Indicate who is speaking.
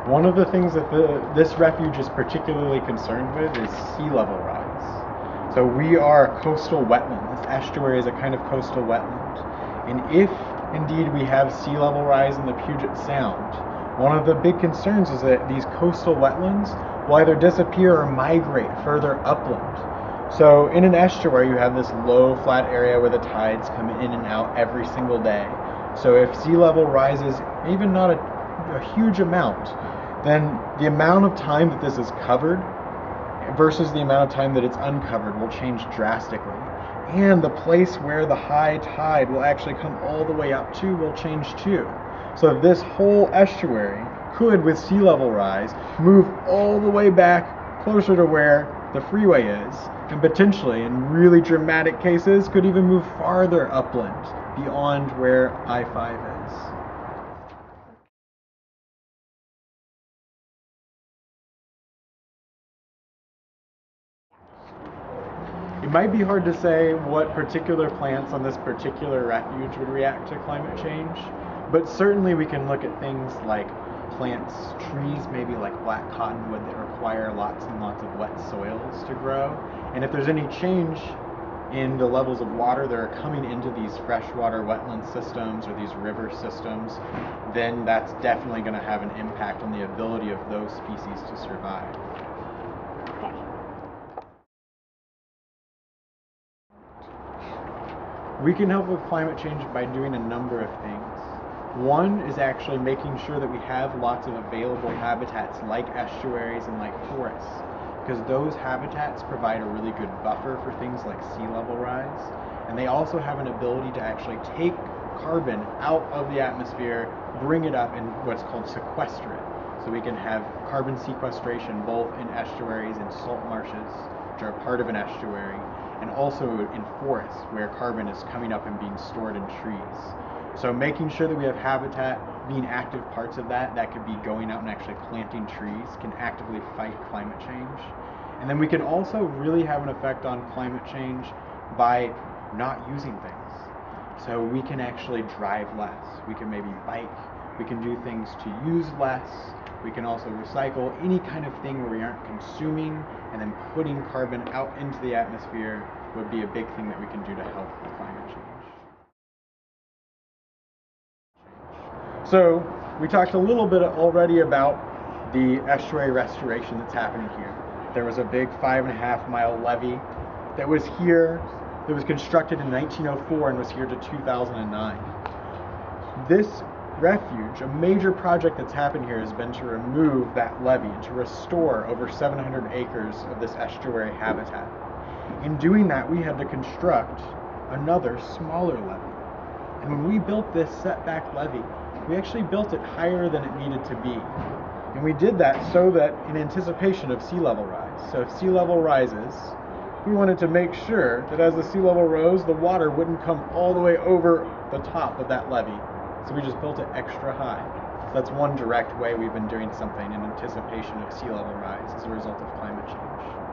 Speaker 1: One of the things that this refuge is particularly concerned with is sea level rise. So we are a coastal wetland. This estuary is a kind of coastal wetland. And if indeed we have sea level rise in the Puget Sound, one of the big concerns is that these coastal wetlands will either disappear or migrate further upland. So in an estuary, you have this low flat area where the tides come in and out every single day. So if sea level rises, even not a huge amount, then the amount of time that this is covered versus the amount of time that it's uncovered will change drastically. And the place where the high tide will actually come all the way up to will change too. So this whole estuary could, with sea level rise, move all the way back closer to where the freeway is, and potentially, in really dramatic cases, could even move farther upland beyond where I-5 is. It might be hard to say what particular plants on this particular refuge would react to climate change, but certainly we can look at things like plants, trees, maybe like black cottonwood that require lots and lots of wet soils to grow. And if there's any change in the levels of water that are coming into these freshwater wetland systems or these river systems, then that's definitely going to have an impact on the ability of those species to survive. We can help with climate change by doing a number of things. One is actually making sure that we have lots of available habitats like estuaries and like forests, because those habitats provide a really good buffer for things like sea level rise, and they also have an ability to actually take carbon out of the atmosphere, bring it up, and what's called sequester it. So we can have carbon sequestration both in estuaries and salt marshes, which are part of an estuary, and also in forests where carbon is coming up and being stored in trees. So making sure that we have habitat, being active parts of that could be going out and actually planting trees, can actively fight climate change. And then we can also really have an effect on climate change by not using things. So we can actually drive less. We can maybe bike. We can do things to use less. We can also recycle, any kind of thing where we aren't consuming and then putting carbon out into the atmosphere would be a big thing that we can do to help with climate change. So we talked a little bit already about the estuary restoration that's happening here. There was a big 5.5-mile levee that was here, that was constructed in 1904 and was here to 2009. This refuge, a major project that's happened here has been to remove that levee and to restore over 700 acres of this estuary habitat. In doing that, we had to construct another smaller levee. And when we built this setback levee, we actually built it higher than it needed to be. And we did that so that in anticipation of sea level rise. So if sea level rises, we wanted to make sure that as the sea level rose, the water wouldn't come all the way over the top of that levee. So we just built it extra high. So that's one direct way we've been doing something in anticipation of sea level rise as a result of climate change.